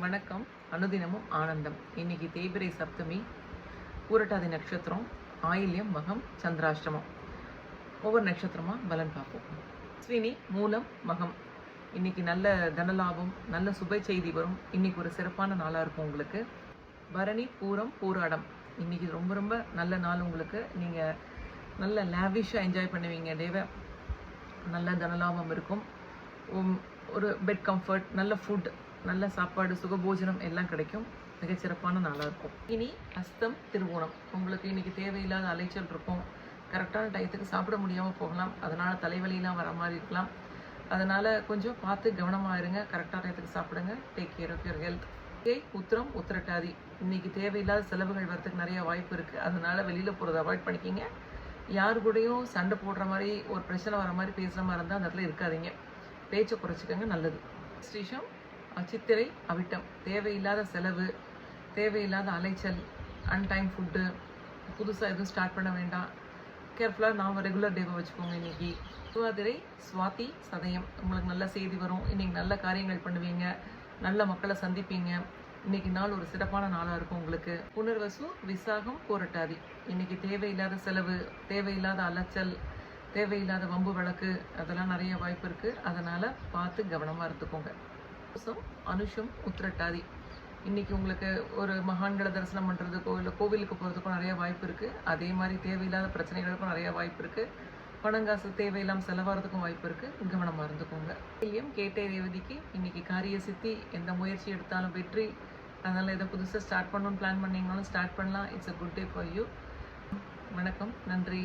வணக்கம். அனுதினமும் ஆனந்தம். இன்னைக்கு தேய்பிறை சப்தமி, பூரட்டாதி நட்சத்திரம், ஆயில்யம், மகம், சந்திராஷ்டமம். ஒவ்வொரு நட்சத்திரமா பலன் பார்ப்போம். ஸ்வினி, மூலம், மகம். இன்னைக்கு நல்ல தனலாபம், நல்ல சுப செய்தி வரும். இன்னைக்கு ஒரு சிறப்பான நாளாக இருக்கும் உங்களுக்கு. பரணி, பூரம், பூராடம். இன்னைக்கு ரொம்ப ரொம்ப நல்ல நாள் உங்களுக்கு. நீங்கள் நல்ல லேவிஷாக என்ஜாய் பண்ணுவீங்க டேவை. நல்ல தனலாபம் இருக்கும். ஒரு பெட் கம்ஃபர்ட், நல்ல ஃபுட், நல்ல சாப்பாடு, சுகபோஜனம் எல்லாம் கிடைக்கும். மிகச்சிறப்பான நாளாக இருக்கும். இனி அஸ்தம், திருவோணம். உங்களுக்கு இன்னைக்கு தேவையில்லாத அலைச்சல் இருக்கும். கரெக்டான டயத்துக்கு சாப்பிட முடியாமல் போகலாம். அதனால் தலைவலியெலாம் வர மாதிரி இருக்கலாம். அதனால் கொஞ்சம் பார்த்து கவனமாக இருங்க. கரெக்டான டயத்துக்கு சாப்பிடுங்க. Take care of your health. Uthiram, Uthirattathi. இன்னைக்கு தேவையில்லாத செலவுகள் வரதுக்கு நிறைய வாய்ப்பு இருக்குது. அதனால் வெளியில் போகிறத அவாய்ட் பண்ணிக்கிங்க. யாரு கூடயும் சண்டை போடுற மாதிரி, ஒரு பிரச்சனை வர மாதிரி பேசுகிற மாதிரி இருந்தால் அந்த இடத்துல இருக்காதீங்க. பேச்சை குறைச்சிக்கங்க, நல்லது. ஸ்ரீஷம், சித்திரை, அவிட்டம். தேவையில்லாத செலவு, தேவையில்லாத அலைச்சல், அன்டைம் ஃபுட்டு, புதுசாக எதுவும் ஸ்டார்ட் பண்ண வேண்டாம். கேர்ஃபுல்லாக நாம் ரெகுலர் டேவை வச்சுக்கோங்க. இன்றைக்கி திருவாதிரை, சுவாதி, சதயம். உங்களுக்கு நல்ல செய்தி வரும். இன்றைக்கி நல்ல காரியங்கள் பண்ணுவீங்க, நல்ல மக்களை சந்திப்பீங்க. இன்றைக்கி நாள் ஒரு சிறப்பான நாளாக இருக்கும் உங்களுக்கு. புனர்வசு, விசாகம், பூரட்டாதி. இன்றைக்கி தேவையில்லாத செலவு, தேவையில்லாத அலைச்சல், தேவையில்லாத வம்பு வழக்கு அதெல்லாம் நிறைய வாய்ப்பு இருக்குது. அதனால் பார்த்து கவனமாக இருந்துக்கோங்க. அனுஷம், உத்திரட்டாதி. இன்றைக்கி உங்களுக்கு ஒரு மகான்களை தரிசனம் பண்ணுறதுக்கோ இல்லை கோவிலுக்கு போகிறதுக்கோ நிறைய வாய்ப்பு இருக்குது. அதே மாதிரி தேவையில்லாத பிரச்சனைகளுக்கும் நிறைய வாய்ப்பு இருக்குது. பணங்காசு தேவையில்லாமல் செலவாகிறதுக்கும் வாய்ப்பு இருக்குது. கவனமாக இருந்துக்கோங்க. கேட்டை ரேவதிக்கு இன்றைக்கி காரிய சித்தி. எந்த முயற்சி எடுத்தாலும் வெற்றி. அதனால் இதை புதுசாக ஸ்டார்ட் பண்ணணும்னு பிளான் பண்ணிங்கனாலும் ஸ்டார்ட் பண்ணலாம். It's a good day for you. வணக்கம், நன்றி.